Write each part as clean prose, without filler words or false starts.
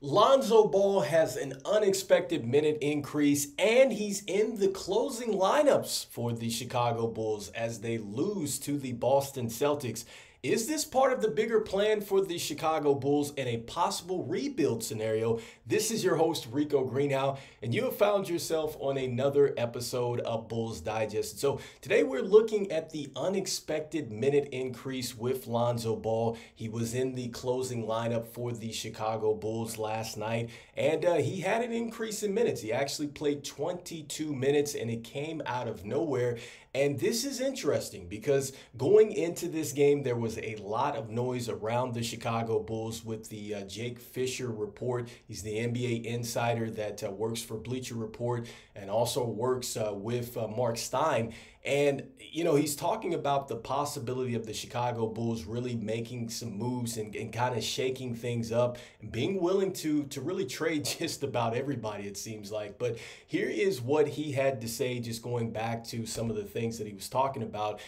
Lonzo Ball has an unexpected minute increase, and he's in the closing lineups for the Chicago Bulls as they lose to the Boston Celtics. Is this part of the bigger plan for the Chicago Bulls in a possible rebuild scenario? This is your host, Rico Greenhowe, and you have found yourself on another episode of Bulls Digest. So today we're looking at the unexpected minute increase with Lonzo Ball. He was in the closing lineup for the Chicago Bulls last night, and he had an increase in minutes. He actually played 22 minutes, and it came out of nowhere. And this is interesting because going into this game, there was a lot of noise around the Chicago Bulls with the Jake Fisher report. He's the NBA insider that works for Bleacher Report and also works with Mark Stein. And, you know, he's talking about the possibility of the Chicago Bulls really making some moves and kind of shaking things up and being willing to really trade just about everybody, it seems like. But here is what he had to say, just going back to some of the things that he was talking about.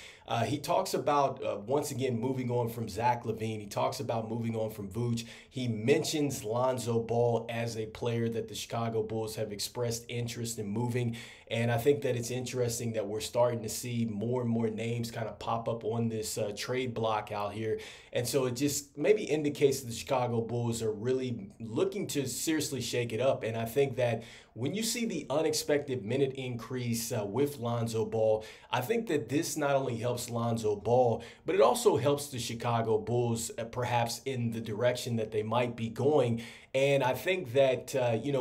He talks about, once again, moving on from Zach Lavine. He talks about moving on from Vooch. He mentions Lonzo Ball as a player that the Chicago Bulls have expressed interest in moving. And I think that it's interesting that we're starting to see more and more names kind of pop up on this trade block out here. And so it just maybe indicates that the Chicago Bulls are really looking to seriously shake it up. And I think that when you see the unexpected minute increase with Lonzo Ball, I think that this not only helps Lonzo Ball, but it also helps the Chicago Bulls perhaps in the direction that they might be going. And I think that,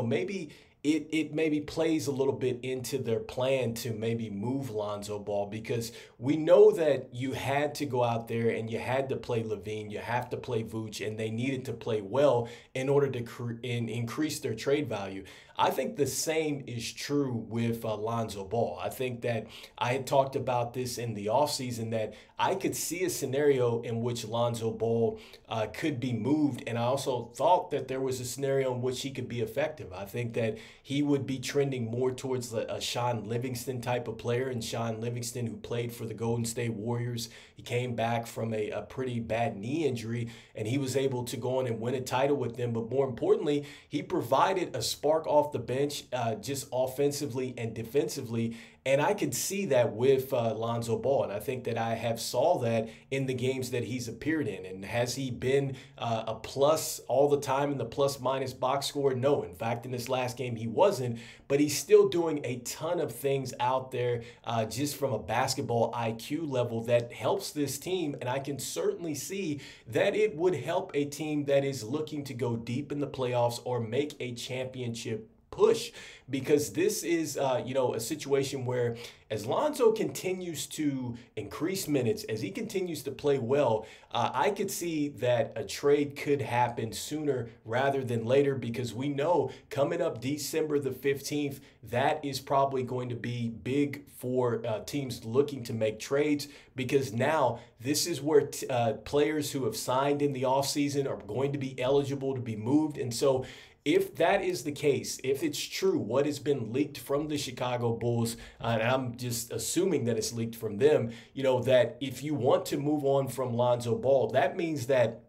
maybe it maybe plays a little bit into their plan to maybe move Lonzo Ball, because we know that you had to go out there and you had to play Lavine, you have to play Vooch, and they needed to play well in order to increase their trade value. I think the same is true with Lonzo Ball. I think that I had talked about this in the offseason, that I could see a scenario in which Lonzo Ball could be moved, and I also thought that there was a scenario in which he could be effective. I think that he would be trending more towards a Shaun Livingston type of player, and Shaun Livingston, who played for the Golden State Warriors, he came back from a pretty bad knee injury, and he was able to go on and win a title with them. But more importantly, he provided a spark off the bench, just offensively and defensively. And I could see that with Lonzo Ball. And I think that I have saw that in the games that he's appeared in. And has he been a plus all the time in the plus minus box score? No. In fact, in this last game, he wasn't. But he's still doing a ton of things out there just from a basketball IQ level that helps this team. And I can certainly see that it would help a team that is looking to go deep in the playoffs or make a championship push, because this is a situation where as Lonzo continues to increase minutes, as he continues to play well, I could see that a trade could happen sooner rather than later, because we know coming up December the 15th, that is probably going to be big for teams looking to make trades, because now this is where players who have signed in the offseason are going to be eligible to be moved. And so if that is the case, if it's true what has been leaked from the Chicago Bulls, and I'm just assuming that it's leaked from them, that if you want to move on from Lonzo Ball, that means that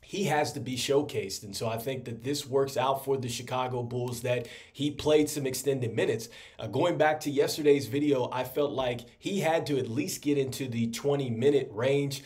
he has to be showcased. And so I think that this works out for the Chicago Bulls, that he played some extended minutes. Going back to yesterday's video, I felt like he had to at least get into the 20-minute range,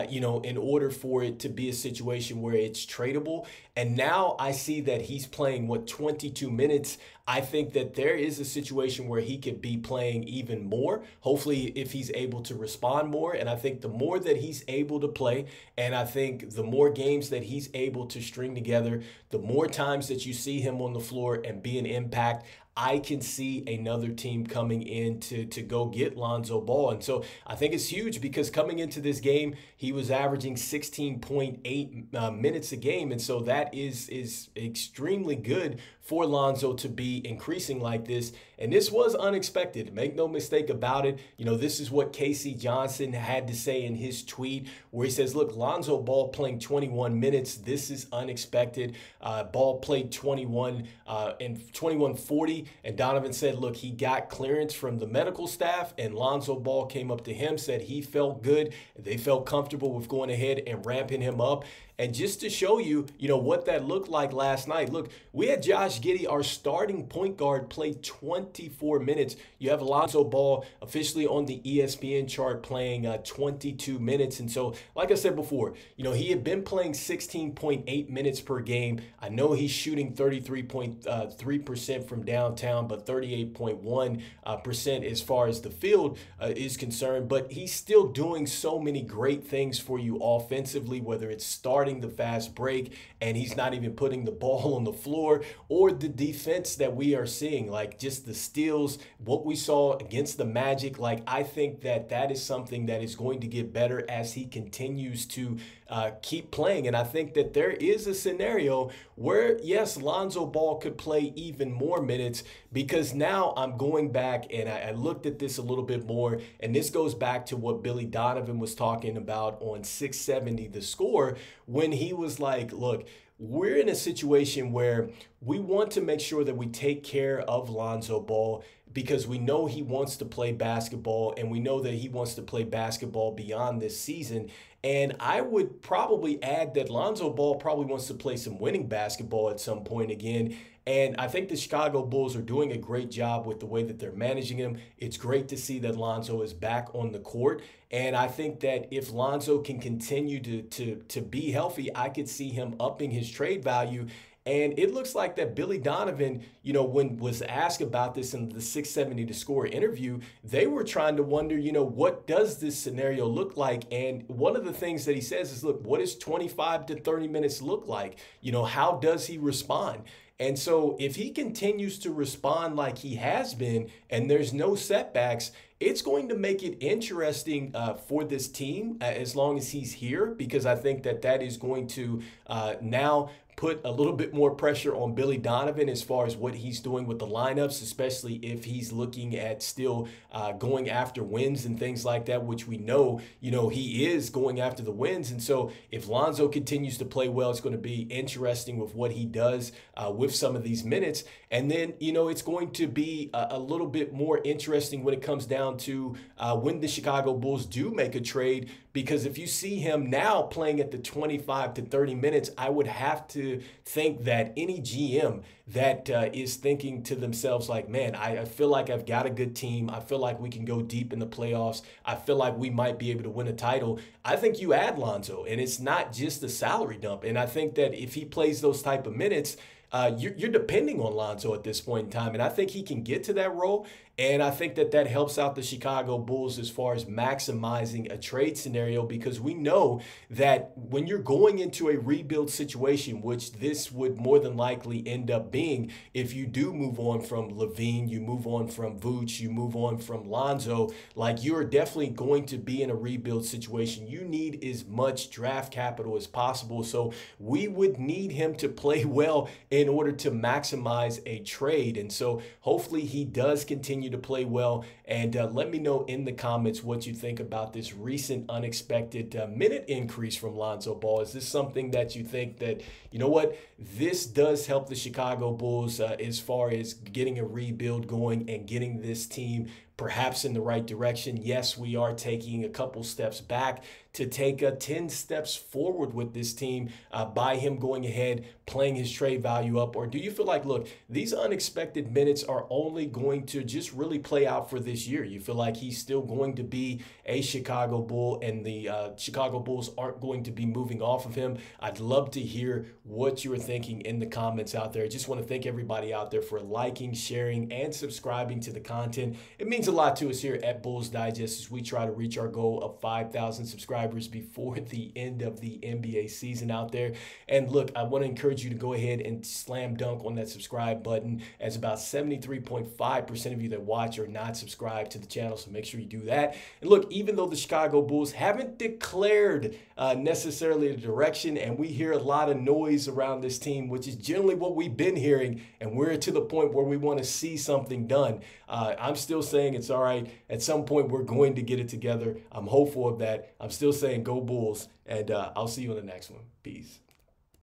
in order for it to be a situation where it's tradable. And now I see that he's playing, 22 minutes. I think that there is a situation where he could be playing even more, hopefully if he's able to respond more. And I think the more that he's able to play, and I think the more games that he's able to string together, the more times that you see him on the floor and be an impact, I can see another team coming in to go get Lonzo Ball. And so I think it's huge, because coming into this game, he was averaging 16.8 minutes a game. And so that is extremely good for Lonzo to be increasing like this. And this was unexpected. Make no mistake about it. This is what Casey Johnson had to say in his tweet, where he says, look, Lonzo Ball playing 21 minutes. This is unexpected. Ball played 21 and 21:40. And Donovan said, look, he got clearance from the medical staff, and Lonzo Ball came up to him, said he felt good. They felt comfortable with going ahead and ramping him up. And just to show you, what that looked like last night. Look, we had Josh Giddey, our starting point guard, play 24 minutes. You have Lonzo Ball officially on the ESPN chart playing 22 minutes. And so, like I said before, he had been playing 16.8 minutes per game. I know he's shooting 33.3% from downtown, but 38.1% as far as the field is concerned. But he's still doing so many great things for you offensively, whether it's starting the fast break and he's not even putting the ball on the floor, or the defense that we are seeing, like just the steals, what we saw against the Magic. Like, I think that is something that is going to get better as he continues to keep playing. And I think that there is a scenario where, yes, Lonzo Ball could play even more minutes, because now I'm going back and I looked at this a little bit more, and this goes back to what Billy Donovan was talking about on 670 The Score, when he was like, look, we're in a situation where we want to make sure that we take care of Lonzo Ball, because we know he wants to play basketball, and we know that he wants to play basketball beyond this season. And I would probably add that Lonzo Ball probably wants to play some winning basketball at some point again. And I think the Chicago Bulls are doing a great job with the way that they're managing him. It's great to see that Lonzo is back on the court. And I think that if Lonzo can continue to be healthy, I could see him upping his trade value. And it looks like that Billy Donovan, when was asked about this in the 670 The Score interview, they were trying to wonder, what does this scenario look like? And one of the things that he says is, look, what does 25 to 30 minutes look like? How does he respond? And so if he continues to respond like he has been, and there's no setbacks, it's going to make it interesting for this team as long as he's here, because I think that is going to now put a little bit more pressure on Billy Donovan as far as what he's doing with the lineups, especially if he's looking at still going after wins and things like that, which we know, he is going after the wins. And so if Lonzo continues to play well, it's going to be interesting with what he does with some of these minutes. And then, it's going to be a little bit more interesting when it comes down to when the Chicago Bulls do make a trade, because if you see him now playing at the 25 to 30 minutes, I would have to think that any GM that is thinking to themselves like, man, I feel like I've got a good team. I feel like we can go deep in the playoffs. I feel like we might be able to win a title. I think you add Lonzo, and it's not just a salary dump. And I think that if he plays those type of minutes, you're depending on Lonzo at this point in time. And I think he can get to that role. And I think that helps out the Chicago Bulls as far as maximizing a trade scenario, because we know that when you're going into a rebuild situation, which this would more than likely end up being, if you do move on from Lavine, you move on from Vooch, you move on from Lonzo, like, you're definitely going to be in a rebuild situation. You need as much draft capital as possible. So we would need him to play well in order to maximize a trade. And so hopefully he does continue to play well. And let me know in the comments what you think about this recent unexpected minute increase from Lonzo Ball. Is this something that you think that, this does help the Chicago Bulls as far as getting a rebuild going and getting this team perhaps in the right direction? Yes, we are taking a couple steps back to take 10 steps forward with this team by him going ahead, playing his trade value up? Or do you feel like, look, these unexpected minutes are only going to just really play out for this year? You feel like he's still going to be a Chicago Bull, and the Chicago Bulls aren't going to be moving off of him? I'd love to hear what you are thinking in the comments out there. I just want to thank everybody out there for liking, sharing, and subscribing to the content. It means a lot to us here at Bulls Digest as we try to reach our goal of 5,000 subscribers before the end of the NBA season out there. And look, I want to encourage you to go ahead and slam dunk on that subscribe button, as about 73.5% of you that watch are not subscribed to the channel, so make sure you do that. And look, even though the Chicago Bulls haven't declared necessarily a direction, and we hear a lot of noise around this team, which is generally what we've been hearing, and we're to the point where we want to see something done, I'm still saying it's all right. At some point, we're going to get it together. I'm hopeful of that. I'm still saying go Bulls, and I'll see you in the next one. Peace.